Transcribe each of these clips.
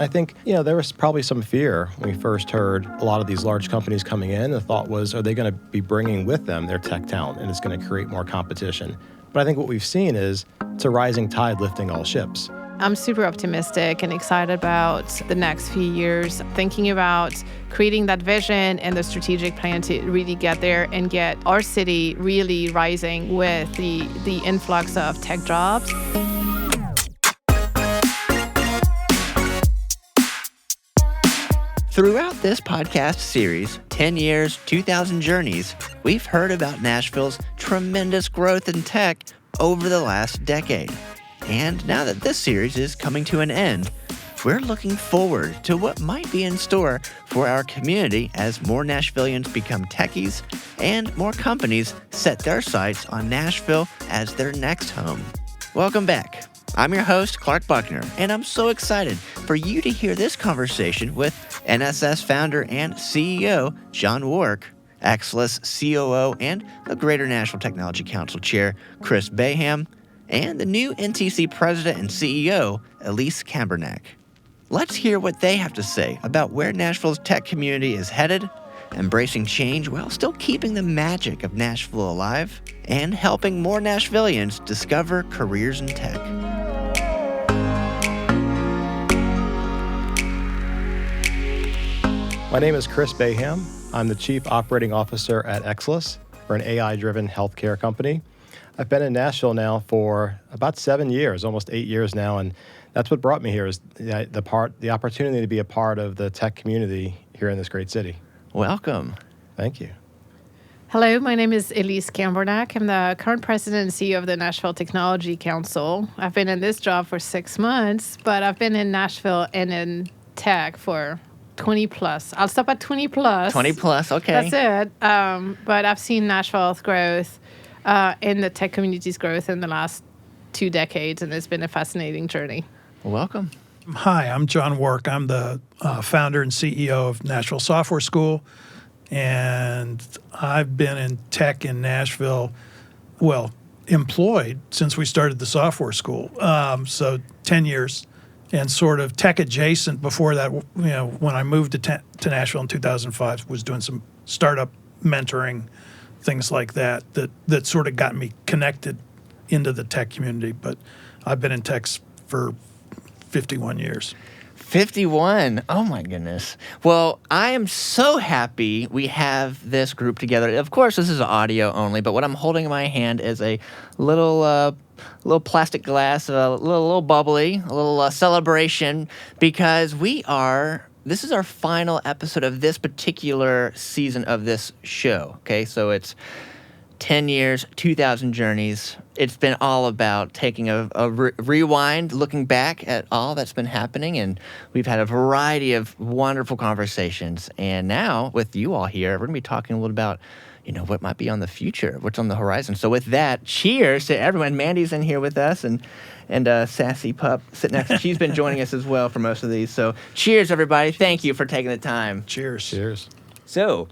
I think, there was probably some fear when we first heard a lot of these large companies coming in. The thought was, are they going to be bringing with them their tech talent, and it's going to create more competition? But I think what we've seen is it's a rising tide lifting all ships. I'm super optimistic and excited about the next few years, thinking about creating that vision and the strategic plan to really get there and get our city really rising with the influx of tech jobs. Throughout this podcast series, 10 Years, 2,000 Journeys, we've heard about Nashville's tremendous growth in tech over the last decade. And now that this series is coming to an end, we're looking forward to what might be in store for our community as more Nashvillians become techies and more companies set their sights on Nashville as their next home. Welcome back. I'm your host, Clark Buckner, and I'm so excited for you to hear this conversation with NSS founder and CEO John Wark, Exelis COO and the Greater Nashville Technology Council Chair Chris Baham, and the new NTC President and CEO Elise Kambernak. Let's hear what they have to say about where Nashville's tech community is headed, embracing change while still keeping the magic of Nashville alive, and helping more Nashvillians discover careers in tech. My name is Chris Baham. I'm the Chief Operating Officer at Exelis. We're an AI-driven healthcare company. I've been in Nashville now for about 7 years, almost 8 years now, and that's what brought me here is the opportunity to be a part of the tech community here in this great city. Welcome. Thank you. Hello, my name is Elise Kambernak. I'm the current president and CEO of the Nashville Technology Council. I've been in this job for 6 months, but I've been in Nashville and in tech for 20 plus. I'll stop at 20 plus. 20 plus, okay. That's it. But I've seen Nashville's growth and the tech community's growth in the last 2 decades, and it's been a fascinating journey. Welcome. Hi, I'm John Wark. I'm the founder and CEO of Nashville Software School, and I've been in tech in Nashville, employed since we started the software school, so 10 years. And sort of tech adjacent before that, when I moved to Nashville in 2005, was doing some startup mentoring, things like that sort of got me connected into the tech community. But I've been in tech for 51 years. 51. Oh, my goodness. Well, I am so happy we have this group together. Of course, this is audio only, but what I'm holding in my hand is a little plastic glass, a little bubbly, a little celebration, because this is our final episode of this particular season of this show, okay? So it's 10 years, 2,000 journeys. It's been all about taking a rewind, looking back at all that's been happening, and we've had a variety of wonderful conversations. And now, with you all here, we're going to be talking a little about what might be on the future, what's on the horizon. So with that, cheers to everyone. Mandy's in here with us, and Sassy Pup sitting next to she's been joining us as well for most of these. So cheers, everybody. Thank you for taking the time. Cheers. Cheers. So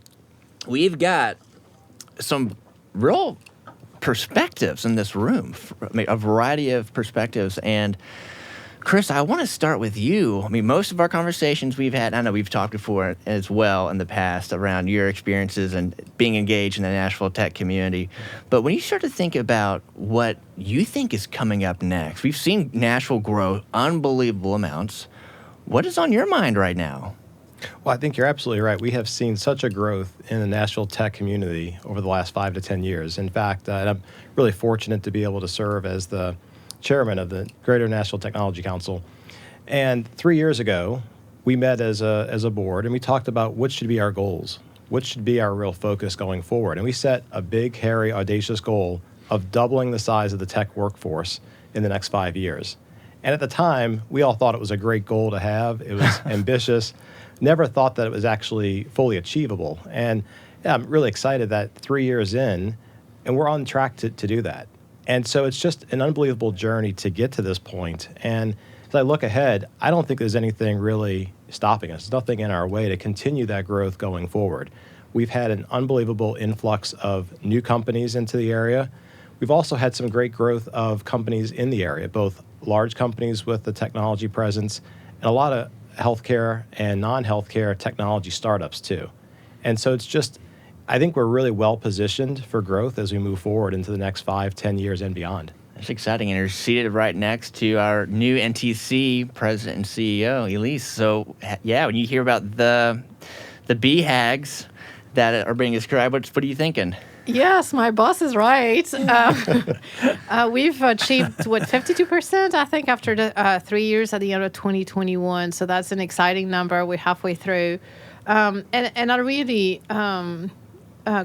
we've got some real perspectives in this room, a variety of perspectives. And Chris, I want to start with you. I mean, most of our conversations we've had, I know we've talked before as well in the past around your experiences and being engaged in the Nashville tech community. But when you start to think about what you think is coming up next, we've seen Nashville grow unbelievable amounts. What is on your mind right now? Well, I think you're absolutely right. We have seen such a growth in the Nashville tech community over the last 5 to 10 years. In fact, I'm really fortunate to be able to serve as the chairman of the Greater Nashville Technology Council. And 3 years ago, we met as a board, and we talked about what should be our goals, what should be our real focus going forward. And we set a big, hairy, audacious goal of doubling the size of the tech workforce in the next 5 years. And at the time, we all thought it was a great goal to have. It was ambitious. Never thought that it was actually fully achievable. And I'm really excited that 3 years in, and we're on track to do that. And so it's just an unbelievable journey to get to this point. And as I look ahead, I don't think there's anything really stopping us. There's nothing in our way to continue that growth going forward. We've had an unbelievable influx of new companies into the area. We've also had some great growth of companies in the area, both large companies with the technology presence and a lot of healthcare and non-healthcare technology startups too. And so it's just, I think we're really well positioned for growth as we move forward into the next 5, 10 years and beyond. That's exciting. And you're seated right next to our new NTC president and CEO, Elise. So, yeah, when you hear about the BHAGs that are being described, what are you thinking? Yes, my boss is right. We've achieved, 52%, I think, after the 3 years at the end of 2021. So that's an exciting number. We're halfway through. And I really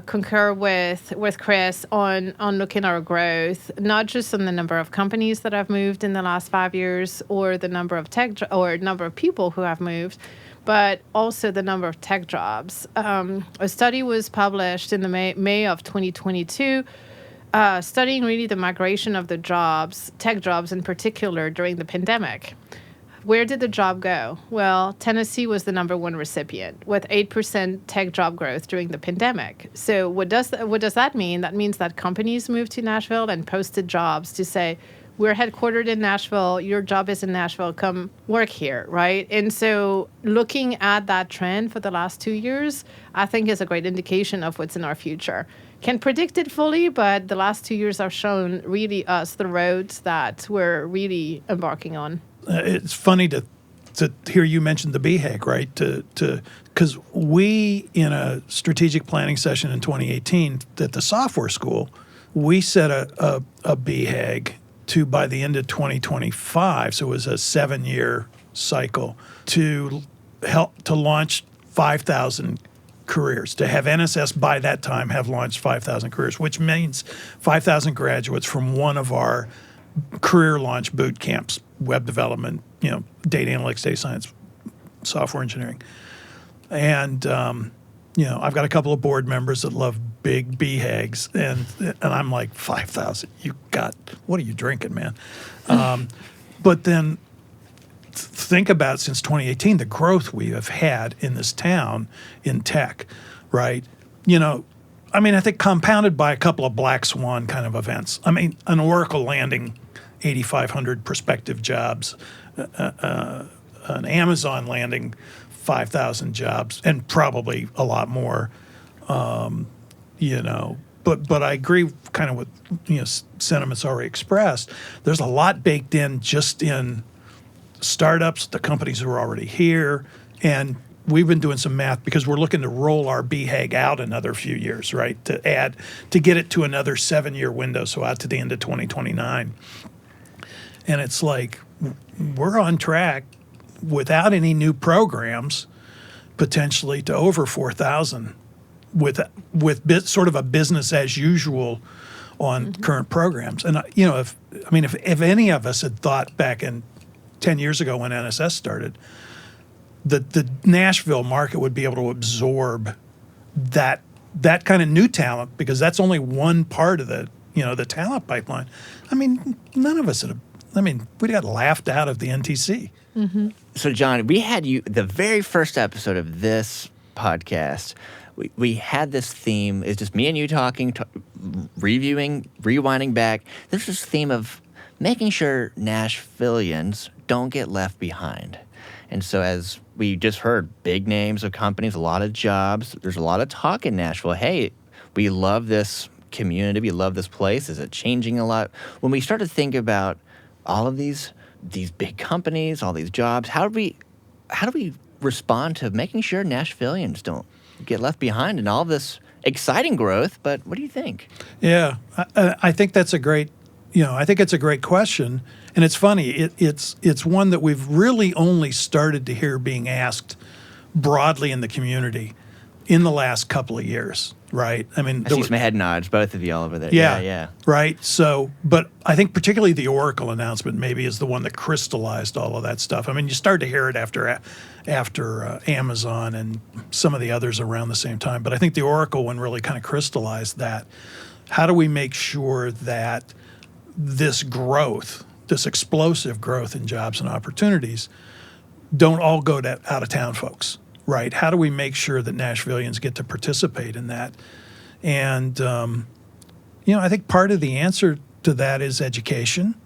concur with Chris on looking at our growth, not just on the number of companies that have moved in the last 5 years or the number of or number of people who have moved, but also the number of tech jobs. A study was published in the May of 2022, studying really the migration of the jobs, tech jobs in particular, during the pandemic. Where did the job go? Well, Tennessee was the number one recipient with 8% tech job growth during the pandemic. So what does that mean? That means that companies moved to Nashville and posted jobs to say, we're headquartered in Nashville, your job is in Nashville, come work here, right? And so looking at that trend for the last 2 years, I think is a great indication of what's in our future. Can't predict it fully, but the last 2 years have shown really us the roads that we're really embarking on. It's funny to hear you mention the BHAG, right? Because we, in a strategic planning session in 2018 at the software school, we set a BHAG to, by the end of 2025, so it was a 7-year cycle, to help to launch 5,000 careers, to have NSS by that time have launched 5,000 careers, which means 5,000 graduates from one of our career launch boot camps, web development, data analytics, data science, software engineering. And, I've got a couple of board members that love big BHAGs, and I'm like, 5,000, what are you drinking, man? But then think about, since 2018, the growth we have had in this town in tech, right? I think compounded by a couple of black swan kind of events. An Oracle landing 8,500 prospective jobs, an Amazon landing 5,000 jobs, and probably a lot more, But I agree kind of with, sentiments already expressed. There's a lot baked in just in startups, the companies who are already here, and we've been doing some math because we're looking to roll our BHAG out another few years, right? To get it to another 7-year window, so out to the end of 2029. And it's like, we're on track without any new programs, potentially to over 4,000 with sort of a business as usual on current programs. And, if any of us had thought back in 10 years ago when NSS started, the Nashville market would be able to absorb that kind of new talent, because that's only one part of the talent pipeline. None of us we got laughed out of the NTC. Mm-hmm. So, John, we had you, the very first episode of this podcast, we had this theme. It's just me and you talking, reviewing, rewinding back. There's this theme of making sure Nashvillians don't get left behind. And so, as we just heard, big names of companies, a lot of jobs. There's a lot of talk in Nashville. Hey, we love this community. We love this place. Is it changing a lot? When we start to think about all of these big companies, all these jobs, how do we respond to making sure Nashvillians don't get left behind in all of this exciting growth? But what do you think? Yeah, I think that's a great, I think it's a great question. And it's funny, it's one that we've really only started to hear being asked broadly in the community in the last couple of years, right? I see some head nods, both of you all over there. Yeah. Right. So, but I think particularly the Oracle announcement maybe is the one that crystallized all of that stuff. You start to hear it after Amazon and some of the others around the same time. But I think the Oracle one really kind of crystallized that. How do we make sure that this growth, this explosive growth in jobs and opportunities, don't all go to out-of-town folks, right? How do we make sure that Nashvillians get to participate in that? And, I think part of the answer to that is education.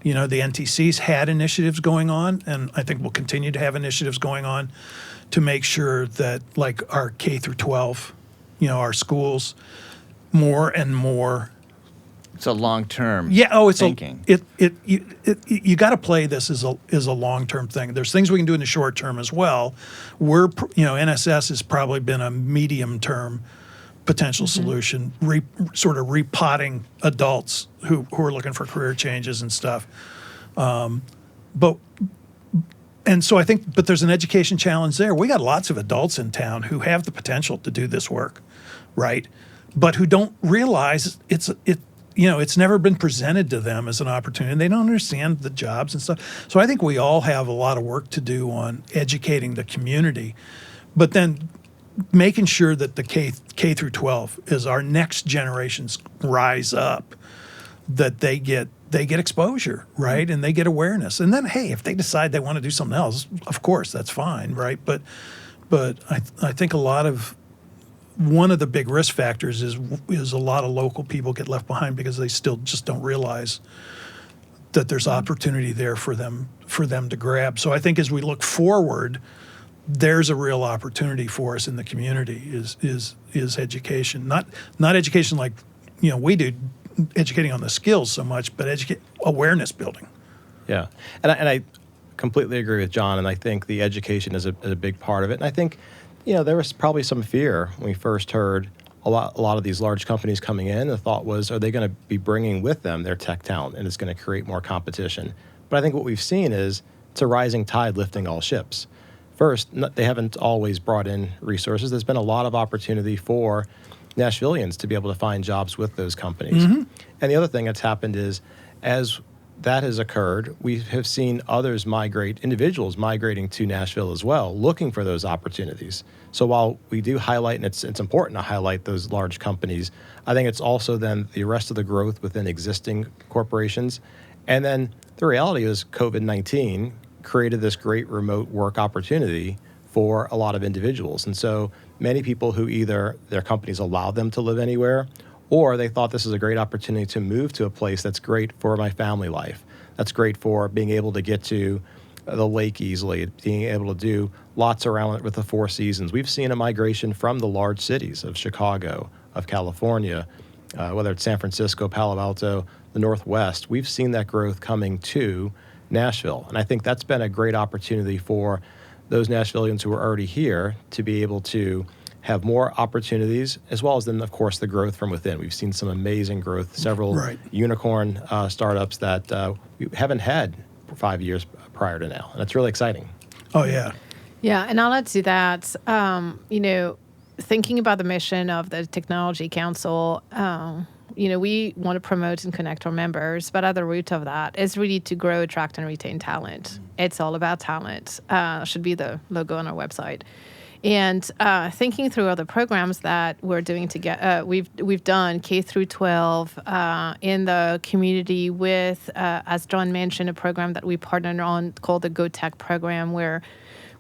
You know, the NTC's had initiatives going on, and I think we'll continue to have initiatives going on to make sure that, like our K through 12, you know, our schools, more and more. It's a long-term It's thinking. You got to play this as a long-term thing. There's things we can do in the short term as well. NSS has probably been a medium-term potential solution, sort of repotting adults who are looking for career changes and stuff. But I think there's an education challenge there. We got lots of adults in town who have the potential to do this work, right? But who don't realize it's never been presented to them as an opportunity, and they don't understand the jobs and stuff. So I think we all have a lot of work to do on educating the community, but then making sure that the K through 12, as our next generations rise up, that they get exposure, right? And they get awareness. And then, hey, if they decide they want to do something else, of course, that's fine, right? But I think one of the big risk factors is a lot of local people get left behind because they still just don't realize that there's opportunity there for them to grab. So I think as we look forward, there's a real opportunity for us in the community is education. Not education like, you know, we do, educating on the skills so much, but awareness building. Yeah, and I completely agree with John, and I think the education is a big part of it. And I think, you know, there was probably some fear when we first heard a lot of these large companies coming in. The thought was, are they going to be bringing with them their tech talent, and it's going to create more competition? But I think what we've seen is it's a rising tide lifting all ships. First, they haven't always brought in resources. There's been a lot of opportunity for Nashvillians to be able to find jobs with those companies. And the other thing that's happened is, as that has occurred, we have seen individuals migrating to Nashville as well, looking for those opportunities. So while we do highlight, and it's important to highlight those large companies, I think it's also then the rest of the growth within existing corporations. And then the reality is COVID-19 created this great remote work opportunity for a lot of individuals. And so many people who either their companies allowed them to live anywhere, or they thought this is a great opportunity to move to a place that's great for my family life. That's great for being able to get to the lake easily, being able to do lots around it with the Four Seasons. We've seen a migration from the large cities of Chicago, of California, whether it's San Francisco, Palo Alto, the Northwest. We've seen that growth coming to Nashville. And I think that's been a great opportunity for those Nashvillians who are already here to be able to have more opportunities, as well as then, of course, the growth from within. We've seen some amazing growth, several unicorn startups that we haven't had for 5 years prior to now. And it's really exciting. Oh, yeah. Yeah, and I'll add to that, you know, thinking about the mission of the Technology Council, you know, we want to promote and connect our members, but at the root of that is really to grow, attract, and retain talent. It's all about talent. Should be the logo on our website. And thinking through other programs that we're doing together, we've done K through 12 in the community with, as John mentioned, a program that we partnered on called the Go Tech program, where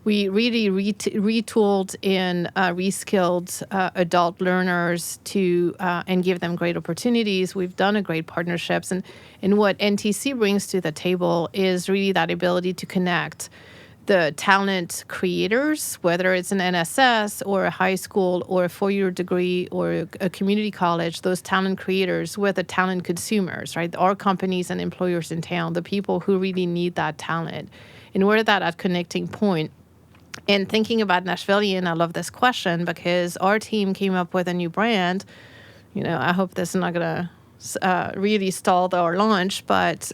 we really retooled and reskilled adult learners to and give them great opportunities. We've done a great partnerships, and what NTC brings to the table is really that ability to connect the talent creators, whether it's an NSS or a high school or a four-year degree or a community college, those talent creators with the talent consumers, right? Our companies and employers in town, the people who really need that talent. And we're at connecting point. And thinking about Nashvillian, I love this question because our team came up with a new brand. You know, I hope this is not going to really stalled our launch, but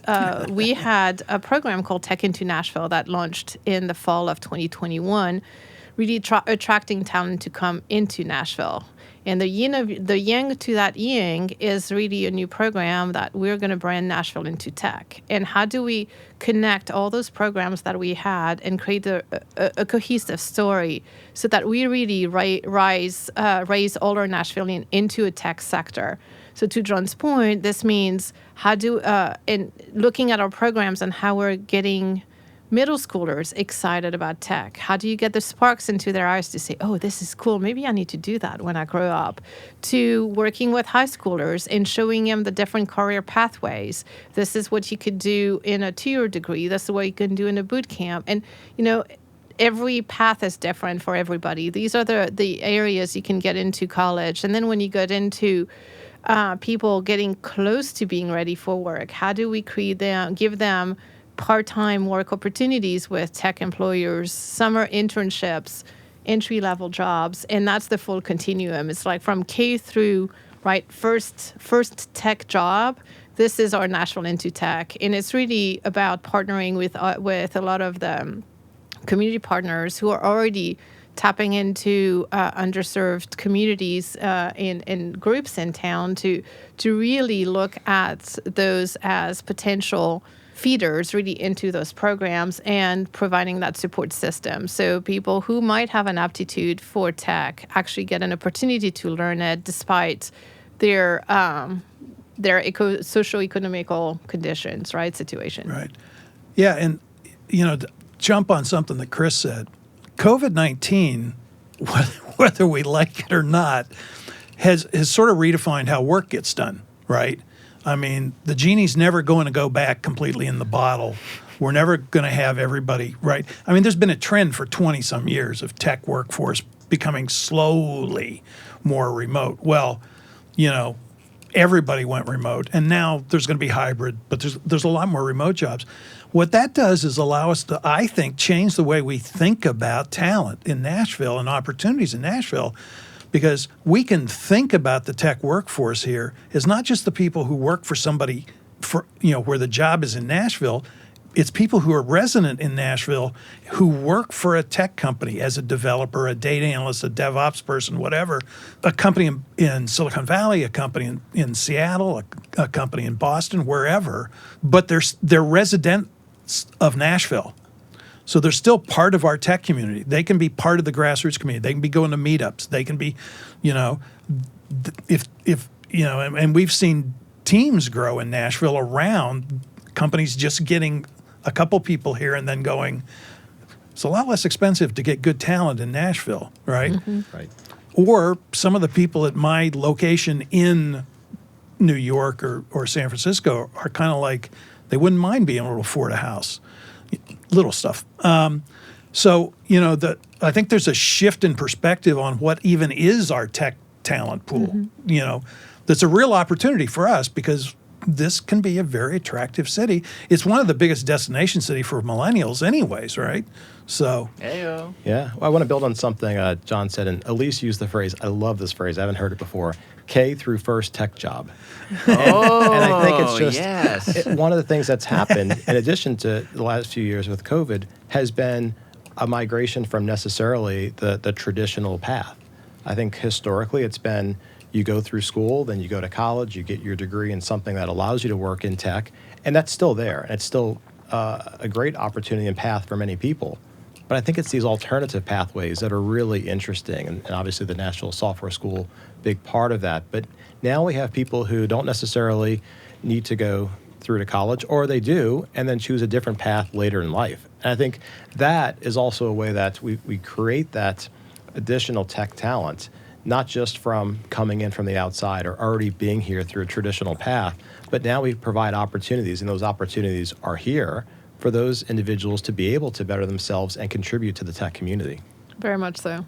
we had a program called Tech into Nashville that launched in the fall of 2021, really attracting talent to come into Nashville. And the yang to that yang is really a new program that we're going to brand Nashville into tech. And how do we connect all those programs that we had and create a cohesive story so that we really raise all our Nashvillian into a tech sector? So to John's point, this means in looking at our programs and how we're getting middle schoolers excited about tech? How do you get the sparks into their eyes to say, oh, this is cool, maybe I need to do that when I grow up? To working with high schoolers and showing them the different career pathways. This is what you could do in a 2-year degree. This is what you can do in a boot camp. And, every path is different for everybody. These are the areas you can get into college. And then when you get into people getting close to being ready for work, how do we give them part-time work opportunities with tech employers, summer internships, entry-level jobs, and that's the full continuum. It's like from K through, right, first tech job. This is our Nashville into Tech, and it's really about partnering with a lot of the community partners who are already tapping into underserved communities and groups in town to really look at those as potential feeders really into those programs and providing that support system. So people who might have an aptitude for tech actually get an opportunity to learn it despite their socio-economical conditions, right, situation. Right. Yeah, and, to jump on something that Chris said, COVID-19, whether we like it or not, has sort of redefined how work gets done, right? I mean, the genie's never going to go back completely in the bottle. We're never going to have everybody, right? I mean, there's been a trend for 20-some years of tech workforce becoming slowly more remote. Well, everybody went remote, and now there's going to be hybrid, but there's a lot more remote jobs. What that does is allow us to, I think, change the way we think about talent in Nashville and opportunities in Nashville, because we can think about the tech workforce here as not just the people who work for somebody where the job is in Nashville. It's people who are resident in Nashville who work for a tech company as a developer, a data analyst, a DevOps person, whatever, a company in Silicon Valley, a company in Seattle, a company in Boston, wherever, but they're residents of Nashville. So they're still part of our tech community. They can be part of the grassroots community. They can be going to meetups. They can be, and we've seen teams grow in Nashville around companies just getting a couple people here and then going, it's a lot less expensive to get good talent in Nashville, right? Mm-hmm. Right. Or some of the people at my location in New York or San Francisco are kind of like, they wouldn't mind being able to afford a house, little stuff. So, I think there's a shift in perspective on what even is our tech talent pool, that's a real opportunity for us because this can be a very attractive city. It's one of the biggest destination city for millennials anyways, right? So. Heyo. Yeah. Well, I want to build on something John said, and Elise used the phrase, I love this phrase, I haven't heard it before, K through first tech job. And I think it's just yes. one of the things that's happened, in addition to the last few years with COVID, has been a migration from necessarily the traditional path. I think historically it's been you go through school, then you go to college, you get your degree in something that allows you to work in tech, and that's still there. And it's still a great opportunity and path for many people. But I think it's these alternative pathways that are really interesting, and obviously the Nashville Software School, big part of that. But now we have people who don't necessarily need to go through to college, or they do, and then choose a different path later in life. And I think that is also a way that we create that additional tech talent, not just from coming in from the outside or already being here through a traditional path, but now we provide opportunities, and those opportunities are here for those individuals to be able to better themselves and contribute to the tech community. Very much so.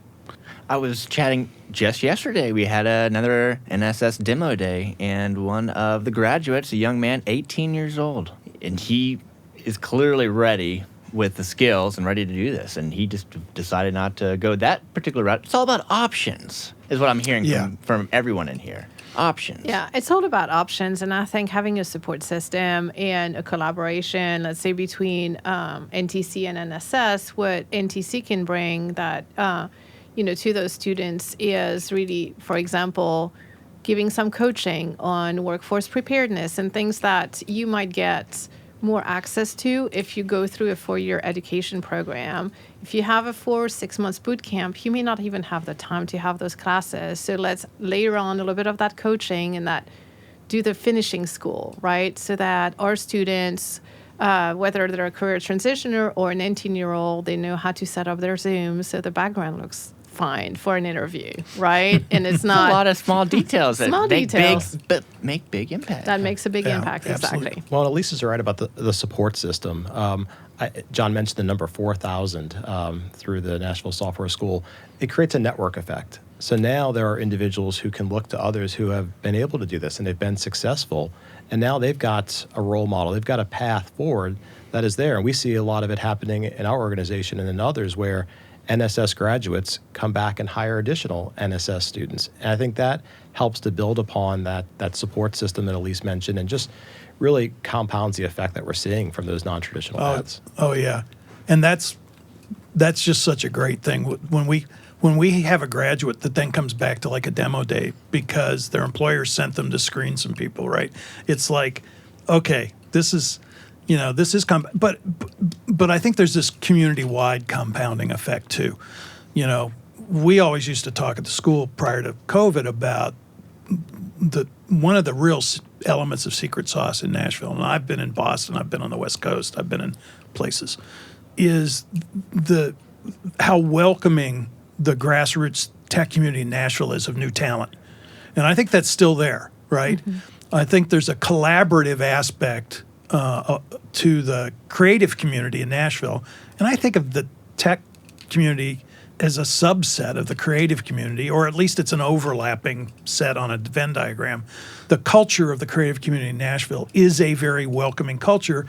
I was chatting just yesterday. We had another NSS demo day, and one of the graduates, a young man, 18 years old, and he is clearly ready with the skills and ready to do this, and he just decided not to go that particular route. It's all about options, is what I'm hearing from everyone in here. Options. Yeah, it's all about options, and I think having a support system and a collaboration, let's say between NTC and NSS, what NTC can bring that to those students is really, for example, giving some coaching on workforce preparedness and things that you might get more access to if you go through a 4-year education program. If you have a 4 or 6 months boot camp, you may not even have the time to have those classes. So let's layer on a little bit of that coaching and that do the finishing school, right? So that our students whether they're a career transitioner or an 18-year-old, they know how to set up their Zoom so the background looks fine for an interview, right? And it's A not lot of small details that Small make details. make big impact. that makes a big Yeah, impact. absolutely. Exactly. Well, Elise is right about the support system. John mentioned the number 4,000 through the Nashville Software School. It creates a network effect. So now there are individuals who can look to others who have been able to do this and they've been successful. And now they've got a role model. They've got a path forward that is there. And we see a lot of it happening in our organization and in others where NSS graduates come back and hire additional NSS students. And I think that helps to build upon that support system that Elise mentioned and just really compounds the effect that we're seeing from those non-traditional paths. Oh yeah, and that's just such a great thing when we have a graduate that then comes back to like a demo day because their employer sent them to screen some people, right? It's like, okay, this is but I think there's this community-wide compounding effect too. We always used to talk at the school prior to COVID about one of the real elements of secret sauce in Nashville, and I've been in Boston, I've been on the West Coast, I've been in places, is how welcoming the grassroots tech community in Nashville is of new talent. And I think that's still there, right? Mm-hmm. I think there's a collaborative aspect to the creative community in Nashville. And I think of the tech community as a subset of the creative community, or at least it's an overlapping set on a Venn diagram. The culture of the creative community in Nashville is a very welcoming culture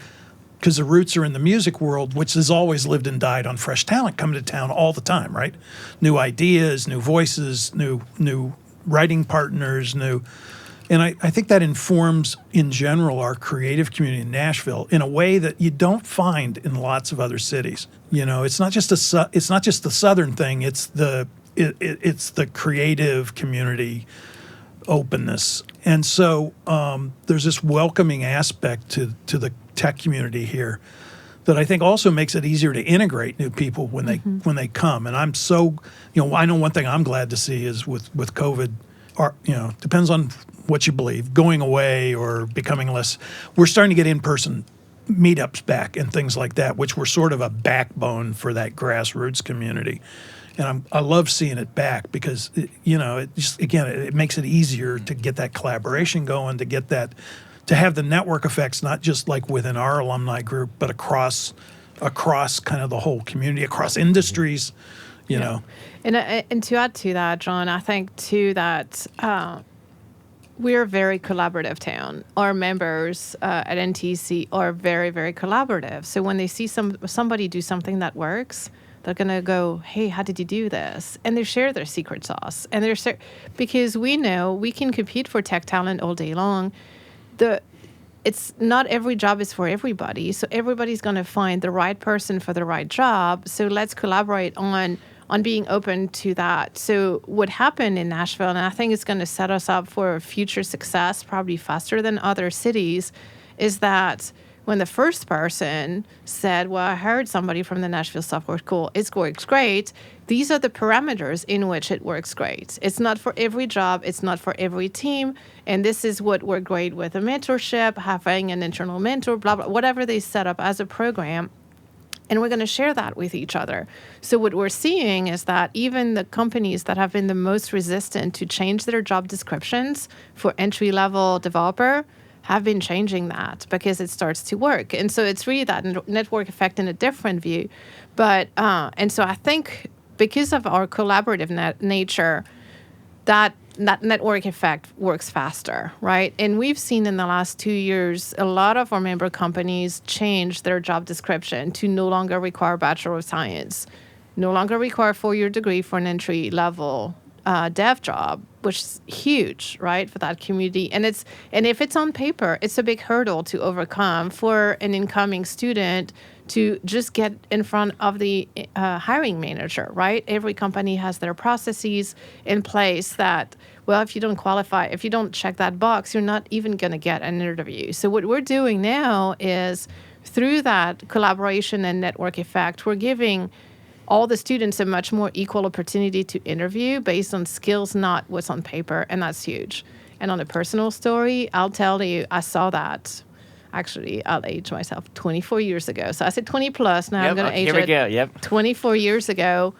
because the roots are in the music world, which has always lived and died on fresh talent coming to town all the time, right? New ideas, new voices, new writing partners, and I think that informs, in general, our creative community in Nashville in a way that you don't find in lots of other cities. It's not just the Southern thing. It's the creative community openness, and so there's this welcoming aspect to the tech community here that I think also makes it easier to integrate new people when they come. And I'm so I know one thing I'm glad to see is with COVID, depends on what you believe, going away or becoming less. We're starting to get in-person meetups back and things like that, which were sort of a backbone for that grassroots community. And I love seeing it back because, it makes it easier to get that collaboration going, to have the network effects, not just like within our alumni group, but across kind of the whole community, across industries, know. And to add to that, John, I think too that we're a very collaborative town. Our members at NTC are very, very collaborative. So when they see somebody do something that works, they're going to go, hey, how did you do this? And they share their secret sauce. And because we know we can compete for tech talent all day long. It's not every job is for everybody. So everybody's going to find the right person for the right job. So let's collaborate on being open to that. So what happened in Nashville, and I think it's going to set us up for future success, probably faster than other cities, is that when the first person said, well, I heard somebody from the Nashville Software School, it works great. These are the parameters in which it works great. It's not for every job. It's not for every team. And this is what worked great with a mentorship, having an internal mentor, blah, blah, whatever they set up as a program. And we're going to share that with each other. So what we're seeing is that even the companies that have been the most resistant to change their job descriptions for entry-level developer have been changing that because it starts to work. And so it's really that network effect in a different view. But and so I think because of our collaborative nature, that network effect works faster, right? And we've seen in the last 2 years, a lot of our member companies change their job description to no longer require Bachelor of Science, no longer require a 4-year degree for an entry-level dev job, which is huge, right, for that community. And if it's on paper, it's a big hurdle to overcome for an incoming student to just get in front of the hiring manager, right? Every company has their processes in place that, well, if you don't qualify, if you don't check that box, you're not even going to get an interview. So what we're doing now is through that collaboration and network effect, we're giving all the students a much more equal opportunity to interview based on skills, not what's on paper, and that's huge. And on a personal story, I'll tell you, I saw that. Actually, I'll age myself 24 years ago. So I said 20 plus. Now I'm Yep, going to age here we it. go. Yep. 24 years ago,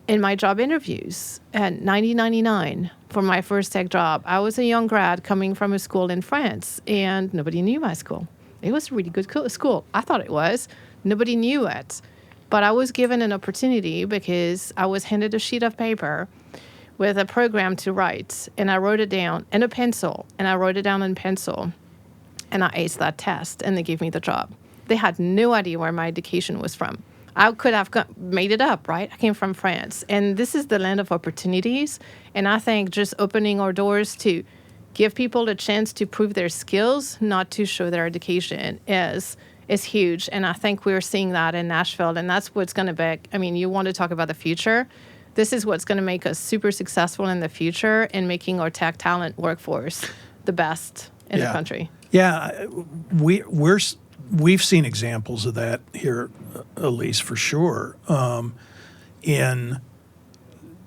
in my job interviews at 1999 for my first tech job, I was a young grad coming from a school in France, and nobody knew my school. It was a really good school. I thought it was. Nobody knew it. But I was given an opportunity because I was handed a sheet of paper with a program to write, and I wrote it down in a pencil, and I wrote it down in pencil, and I aced that test, and they gave me the job. They had no idea where my education was from. I could have made it up, right? I came from France, and this is the land of opportunities, and I think just opening our doors to give people a chance to prove their skills, not to show their education, is huge. And I think we're seeing that in Nashville, and that's what's going to be. I mean, you want to talk about the future. This is what's going to make us super successful in the future in making our tech talent workforce the best in the country. Yeah, we've seen examples of that here, Elise, for sure. In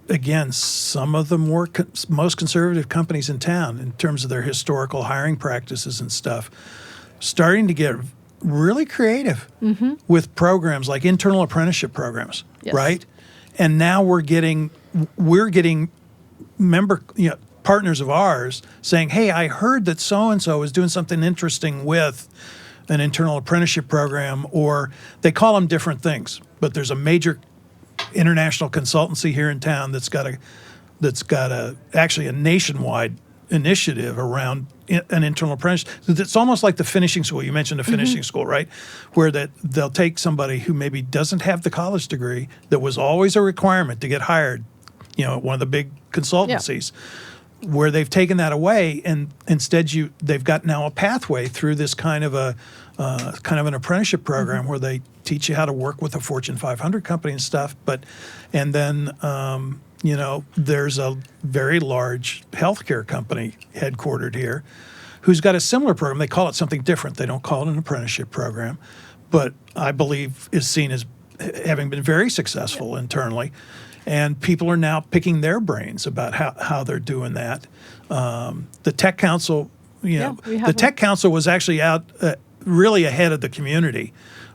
again, some of the most conservative companies in town, in terms of their historical hiring practices and stuff, starting to get really creative with programs like internal apprenticeship programs, right? And now we're getting partners of ours saying, "Hey, I heard that so and so is doing something interesting with an internal apprenticeship program," or they call them different things. But there's a major international consultancy here in town that's got actually a nationwide initiative around an internal apprenticeship. It's almost like the finishing school. You mentioned a finishing school, right? Where they'll take somebody who maybe doesn't have the college degree that was always a requirement to get hired, at one of the big consultancies, where they've taken that away, and instead they've got now a pathway through this kind of an apprenticeship program where they teach you how to work with a Fortune 500 company and stuff. And then there's a very large healthcare company headquartered here who's got a similar program. They call it something different. They don't call it an apprenticeship program, but I believe is seen as having been very successful internally. And people are now picking their brains about how they're doing that. The Tech Council, the Tech Council was actually out really ahead of the community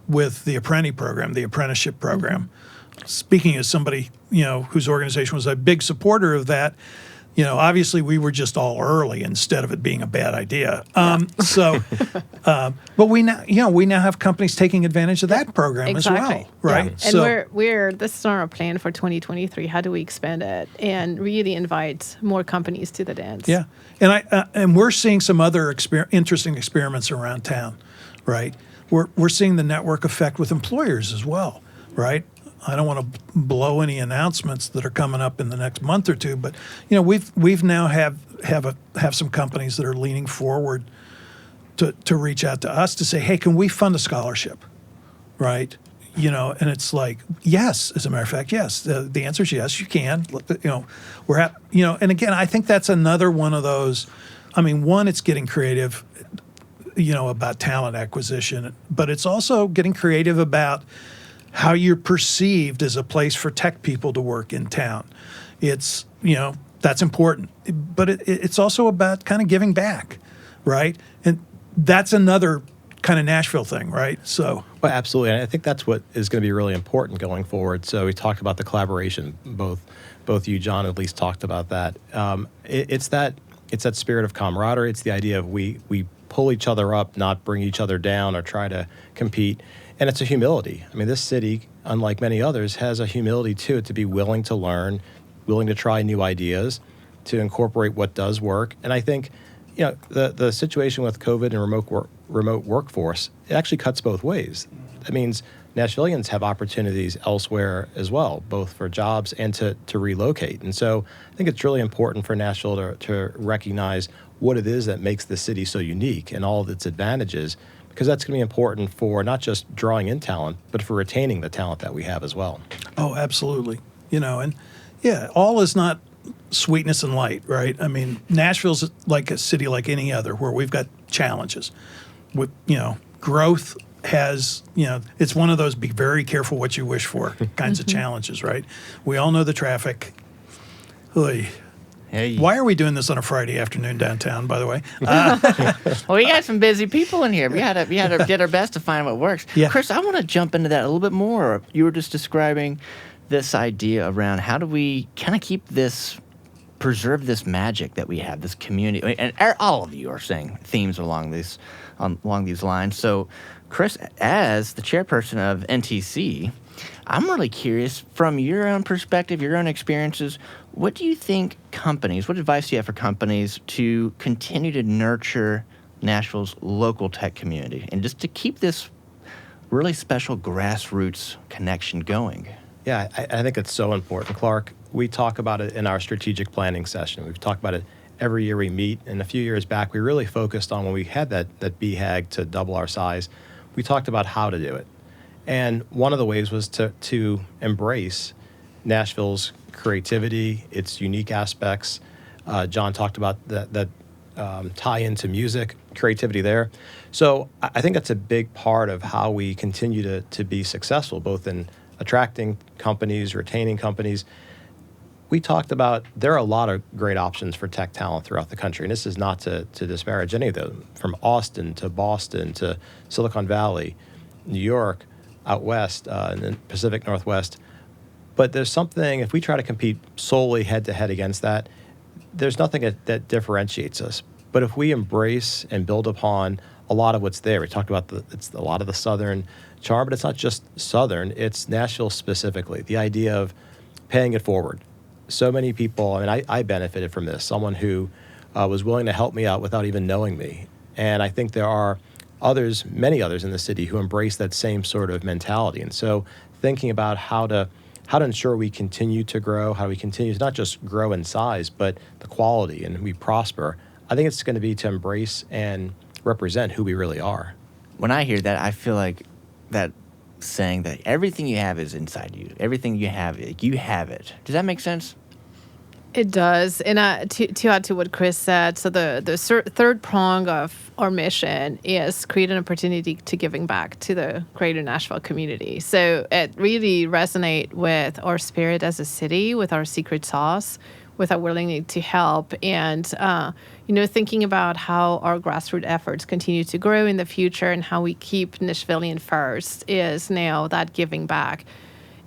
with the apprenticeship program. Speaking as somebody, whose organization was a big supporter of that, obviously we were just all early instead of it being a bad idea. But we now have companies taking advantage of that program as well, right? Yeah. And this is our plan for 2023. How do we expand it and really invite more companies to the dance? Yeah, and we're seeing some other interesting experiments around town, right? We're seeing the network effect with employers as well, right? I don't want to blow any announcements that are coming up in the next month or two, but we've now have some companies that are leaning forward to reach out to us to say, hey, can we fund a scholarship, right? And it's like, yes, as a matter of fact, yes. The answer is yes, you can. And again, I think that's another one of those. I mean, one, it's getting creative, about talent acquisition, but it's also getting creative about how you're perceived as a place for tech people to work in town. It's, that's important. But it's also about kind of giving back, right? And that's another kind of Nashville thing, right? So, well, absolutely. And I think that's what is going to be really important going forward. So we talked about the collaboration. Both you, John, at least talked about that. It's that spirit of camaraderie. It's the idea of we pull each other up, not bring each other down or try to compete. And it's a humility. I mean, this city, unlike many others, has a humility to it to be willing to learn, willing to try new ideas, to incorporate what does work. And I think, the situation with COVID and remote workforce, it actually cuts both ways. That means Nashvillians have opportunities elsewhere as well, both for jobs and to relocate. And so I think it's really important for Nashville to recognize what it is that makes the city so unique and all of its advantages, because that's going to be important for not just drawing in talent, but for retaining the talent that we have as well. Oh, absolutely. All is not sweetness and light, right? I mean, Nashville's like a city like any other where we've got challenges. With, growth has, it's one of those be very careful what you wish for kinds of challenges, right? We all know the traffic. Hey. Why are we doing this on a Friday afternoon downtown, by the way? Well, we got some busy people in here. We had to did our best to find what works. Yeah. Chris, I want to jump into that a little bit more. You were just describing this idea around how do we kind of preserve this magic that we have, this community, and all of you are saying themes along these lines. So, Chris, as the chairperson of NTC, I'm really curious from your own perspective, your own experiences. What do you think what advice do you have for companies to continue to nurture Nashville's local tech community and just to keep this really special grassroots connection going? Yeah, I think it's so important, Clark. We talk about it in our strategic planning session. We've talked about it every year we meet. And a few years back, we really focused on when we had that BHAG to double our size, we talked about how to do it. And one of the ways was to embrace Nashville's creativity, its unique aspects. John talked about that tie into music, creativity there. So I think that's a big part of how we continue to be successful, both in attracting companies, retaining companies. We talked about there are a lot of great options for tech talent throughout the country, and this is not to disparage any of them, from Austin to Boston to Silicon Valley, New York, out west, in the Pacific Northwest. But there's something, if we try to compete solely head-to-head against that, there's nothing that differentiates us. But if we embrace and build upon a lot of what's there, we talked about it's a lot of the Southern charm, but it's not just Southern, it's Nashville specifically. The idea of paying it forward. So many people, I mean, I benefited from this, someone who was willing to help me out without even knowing me. And I think there are many others in the city who embrace that same sort of mentality. And so thinking about how to ensure we continue to grow, how we continue to not just grow in size, but the quality and we prosper, I think it's going to be to embrace and represent who we really are. When I hear that, I feel like that saying that everything you have is inside you. Everything you have it. Does that make sense? It does. And to add to what Chris said, so the third prong of our mission is create an opportunity to giving back to the greater Nashville community. So it really resonates with our spirit as a city, with our secret sauce, with our willingness to help, and thinking about how our grassroots efforts continue to grow in the future and how we keep Nashvillian first is now that giving back.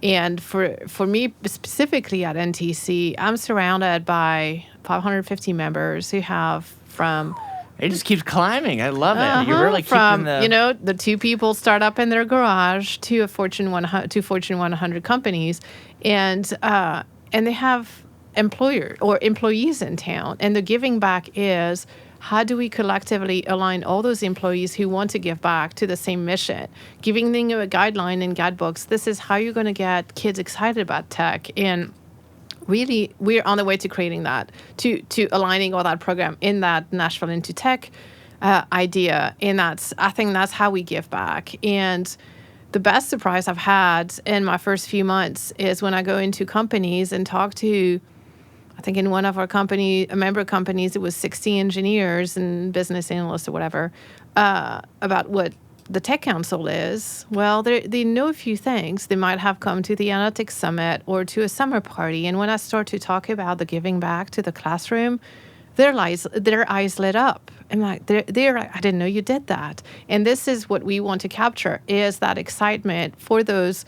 And for me specifically at NTC, I'm surrounded by 550 members who have from... It just keeps climbing. I love it. You're really from, keeping the... the two people start up in their garage to Fortune 100 companies, and they have employees in town. And the giving back is, how do we collectively align all those employees who want to give back to the same mission, giving them a guideline and guidebooks? This is how you're going to get kids excited about tech. And really, we're on the way to creating that, to aligning all that program in that Nashville into Tech idea. And I think that's how we give back. And the best surprise I've had in my first few months is when I go into companies and talk to, I think in one of our member companies, it was 60 engineers and business analysts or whatever, about what the Tech Council is. Well, they know a few things. They might have come to the Analytics Summit or to a summer party. And when I start to talk about the giving back to the classroom, their eyes lit up. I'm like, they're I didn't know you did that. And this is what we want to capture, is that excitement for those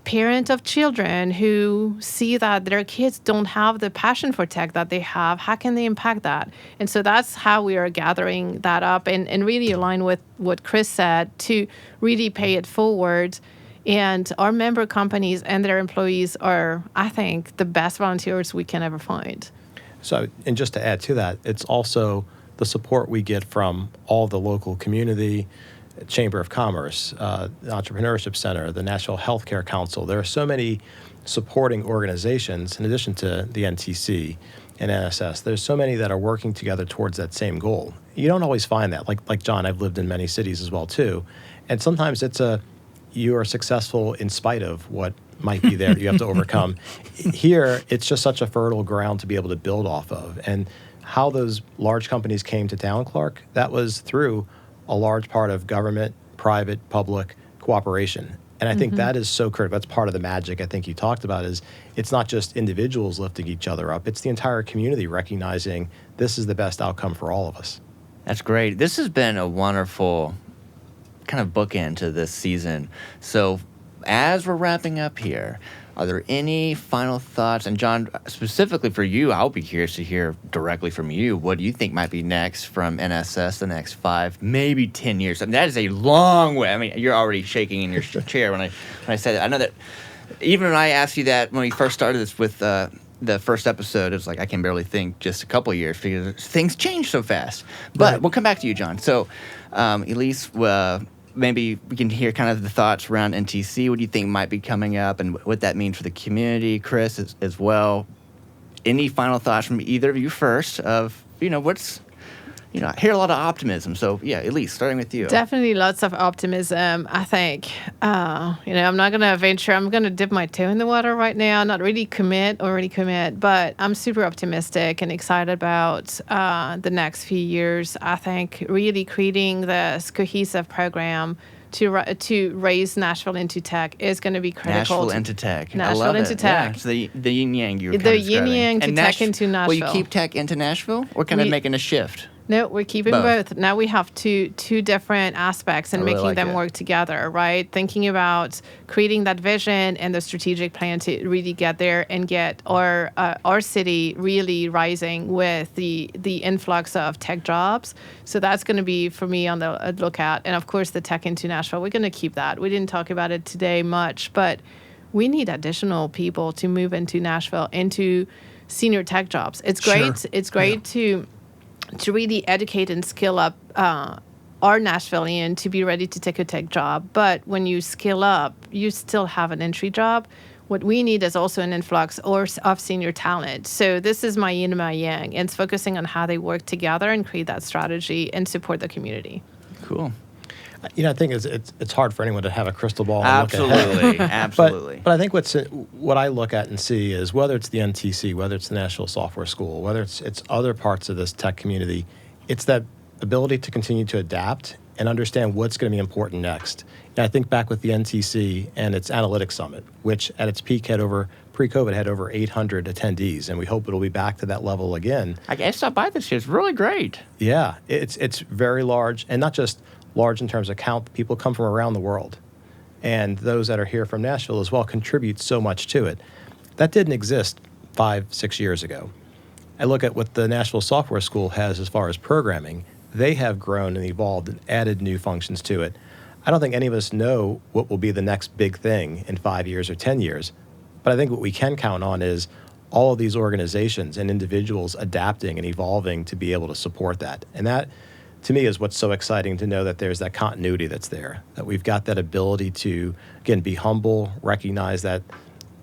parent of children who see that their kids don't have the passion for tech that they have. How can they impact that? And so that's how we are gathering that up and really align with what Chris said, to really pay it forward. And our member companies and their employees are, I think, the best volunteers we can ever find. So, and just to add to that, it's also the support we get from all the local community, Chamber of Commerce, the Entrepreneurship Center, the National Healthcare Council. There are so many supporting organizations, in addition to the NTC and NSS. There's so many that are working together towards that same goal. You don't always find that. Like John, I've lived in many cities as well, too. And sometimes you are successful in spite of what might be there you have to overcome. Here, it's just such a fertile ground to be able to build off of. And how those large companies came to town, Clark, that was through a large part of government, private, public cooperation. And I think that is so critical. That's part of the magic I think you talked about is it's not just individuals lifting each other up. It's the entire community recognizing this is the best outcome for all of us. That's great. This has been a wonderful kind of bookend to this season. So as we're wrapping up here, are there any final thoughts? And John, specifically for you, I'll be curious to hear directly from you. What do you think might be next from NSS the next 5, maybe 10 years? And that is a long way. I mean, you're already shaking in your chair when I said that. I know that even when I asked you that when we first started this with the first episode, it was like I can barely think just a couple of years because things change so fast. But we'll come back to you, John. So, Elise, maybe we can hear kind of the thoughts around NTC. What do you think might be coming up and what that means for the community? Chris, as well. Any final thoughts from either of you first of, what's, I hear a lot of optimism. So, yeah, Elise, starting with you. Definitely lots of optimism, I think. I'm not going to venture. I'm going to dip my toe in the water right now, not really commit, but I'm super optimistic and excited about the next few years. I think really creating this cohesive program to raise Nashville into tech is going to be critical. Nashville into tech. Nashville I love into it. tech. Yeah, it's the yin yang you were The kind of yin yang to and tech into Nashville. Will you keep tech into Nashville or kind of making a shift? No, we're keeping both. Now we have two different aspects and I really making like them it. work together, right? Thinking about creating that vision and the strategic plan to really get there and get our city really rising with the influx of tech jobs. So that's going to be for me on the lookout. And of course, the tech into Nashville, we're going to keep that. We didn't talk about it today much, but we need additional people to move into Nashville into senior tech jobs. It's great. Sure. It's great to really educate and skill up our Nashvilleian to be ready to take a tech job. But when you skill up, you still have an entry job. What we need is also an influx of senior talent. So this is my yin and my yang. And it's focusing on how they work together and create that strategy and support the community. Cool. I think it's hard for anyone to have a crystal ball and look ahead. Absolutely. Absolutely. But I think what I look at and see is whether it's the NTC, whether it's the National Software School, whether it's other parts of this tech community, it's that ability to continue to adapt and understand what's going to be important next. And I think back with the NTC and its Analytics Summit, which at its peak pre-COVID had over 800 attendees, and we hope it'll be back to that level again. I stopped by this year. It's really great. Yeah, it's very large, and not just large in terms of count. People come from around the world, and those that are here from Nashville as well contribute so much to it. That didn't exist 5-6 years ago. I look at what the Nashville Software School has as far as programming. They have grown and evolved and added new functions to it. I don't think any of us know what will be the next big thing in 5 years or 10 years, but I think what we can count on is all of these organizations and individuals adapting and evolving to be able to support that. And that, to me, is what's so exciting to know that there's that continuity that's there, that we've got that ability to, again, be humble, recognize that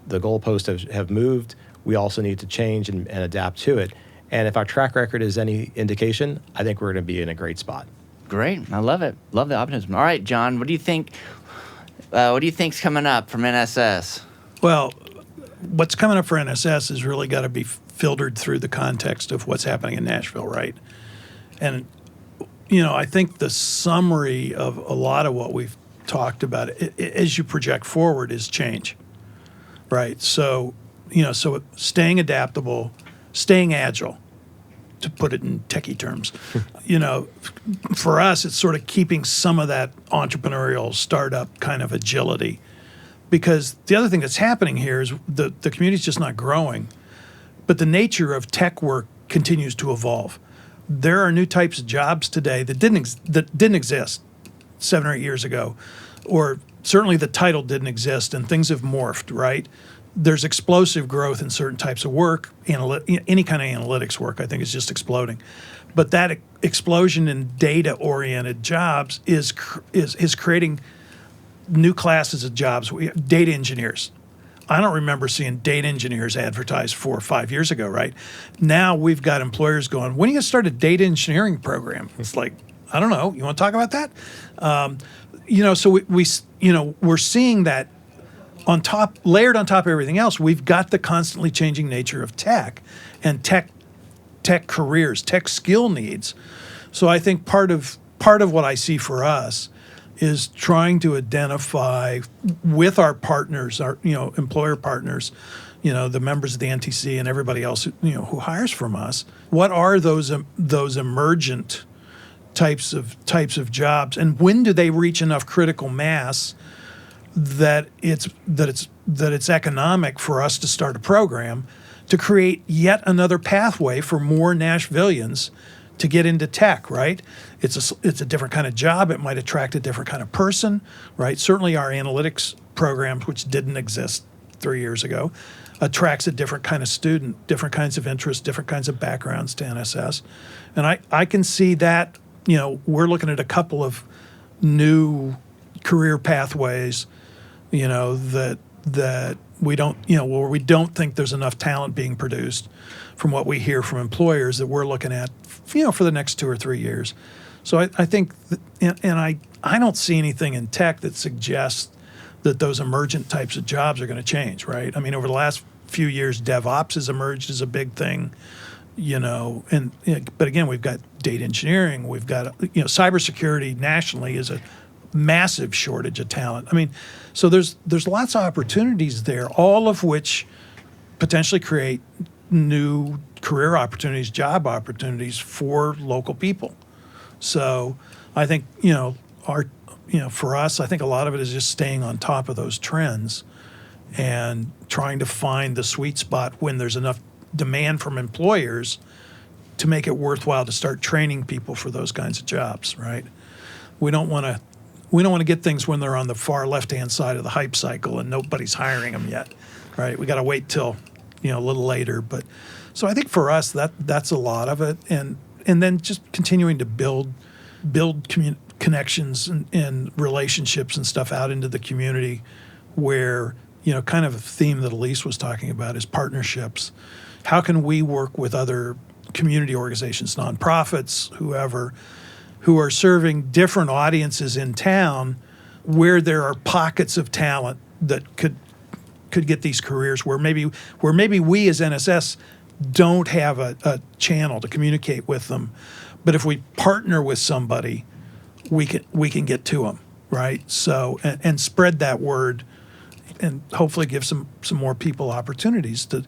the goalposts have moved. We also need to change and adapt to it. And if our track record is any indication, I think we're going to be in a great spot. Great. I love it. Love the optimism. All right, John, what do you think? What do you think's coming up from NSS? Well, what's coming up for NSS has really got to be filtered through the context of what's happening in Nashville, right? And, I think the summary of a lot of what we've talked about as you project forward is change, right? So, so staying adaptable, staying agile, to put it in techie terms. For us, it's sort of keeping some of that entrepreneurial startup kind of agility. Because the other thing that's happening here is the community's just not growing, but the nature of tech work continues to evolve. There are new types of jobs today that didn't exist 7 or 8 years ago, or certainly the title didn't exist, and things have morphed, right? There's explosive growth in certain types of work. Any kind of analytics work, I think, is just exploding. But that explosion in data-oriented jobs is creating new classes of jobs. Data engineers. I don't remember seeing data engineers advertised 4 or 5 years ago, right? Now we've got employers going, when are you going to start a data engineering program? It's like, I don't know. You want to talk about that? So we're seeing that layered on top of everything else. We've got the constantly changing nature of tech and tech careers, tech skill needs. So I think part of what I see for us is trying to identify with our partners, our employer partners, the members of the NTC and everybody else who hires from us. What are those emergent types of jobs, and when do they reach enough critical mass that it's economic for us to start a program to create yet another pathway for more Nashvillians to get into tech, right? It's a different kind of job. It might attract a different kind of person, right? Certainly our analytics programs, which didn't exist 3 years ago, attracts a different kind of student, different kinds of interests, different kinds of backgrounds to NSS. And I can see that, we're looking at a couple of new career pathways, that we don't, where we don't think there's enough talent being produced from what we hear from employers that we're looking at, for the next 2 or 3 years. So I think, I don't see anything in tech that suggests that those emergent types of jobs are going to change, right? I mean, over the last few years, DevOps has emerged as a big thing, but again, we've got data engineering, we've got, cybersecurity nationally is a massive shortage of talent. I mean, so there's lots of opportunities there, all of which potentially create new career opportunities, job opportunities for local people. So I think, for us, I think a lot of it is just staying on top of those trends and trying to find the sweet spot when there's enough demand from employers to make it worthwhile to start training people for those kinds of jobs, right? We don't want to get things when they're on the far left-hand side of the hype cycle and nobody's hiring them yet, right? We got to wait till, a little later. But so I think for us, that's a lot of it. And then just continuing to build connections and relationships and stuff out into the community where, kind of a theme that Elise was talking about is partnerships. How can we work with other community organizations, nonprofits, whoever, who are serving different audiences in town where there are pockets of talent that could get these careers where maybe we as NSS don't have a channel to communicate with them, but if we partner with somebody, we can get to them, right? So and spread that word, and hopefully give some more people opportunities to,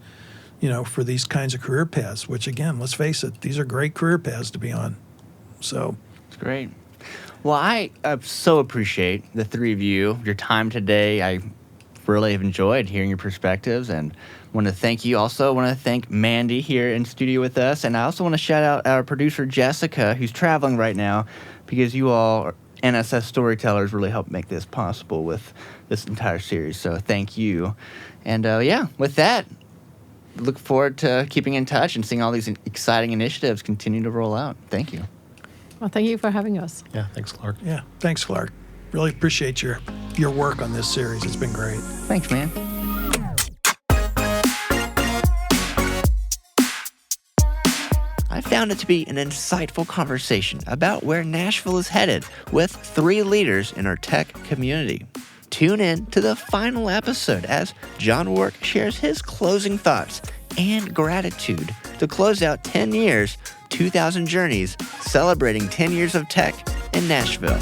for these kinds of career paths. Which again, let's face it, these are great career paths to be on. So it's great. Well, I so appreciate the three of you, your time today. I really have enjoyed hearing your perspectives, and want to thank you. Also want to thank Mandy here in studio with us, and I also want to shout out our producer Jessica, who's traveling right now, because you all, NSS storytellers, really helped make this possible with this entire series. So thank you. And with that, look forward to keeping in touch and seeing all these exciting initiatives continue to roll out. Thank you. Well, thank you for having us. Yeah, thanks, Clark. yeah, thanks, Clark. Really appreciate your work on this series. It's been great. Thanks, man. I found it to be an insightful conversation about where Nashville is headed with 3 leaders in our tech community. Tune in to the final episode as John Wark shares his closing thoughts and gratitude to close out 10 years, 2,000 journeys, celebrating 10 years of tech in Nashville.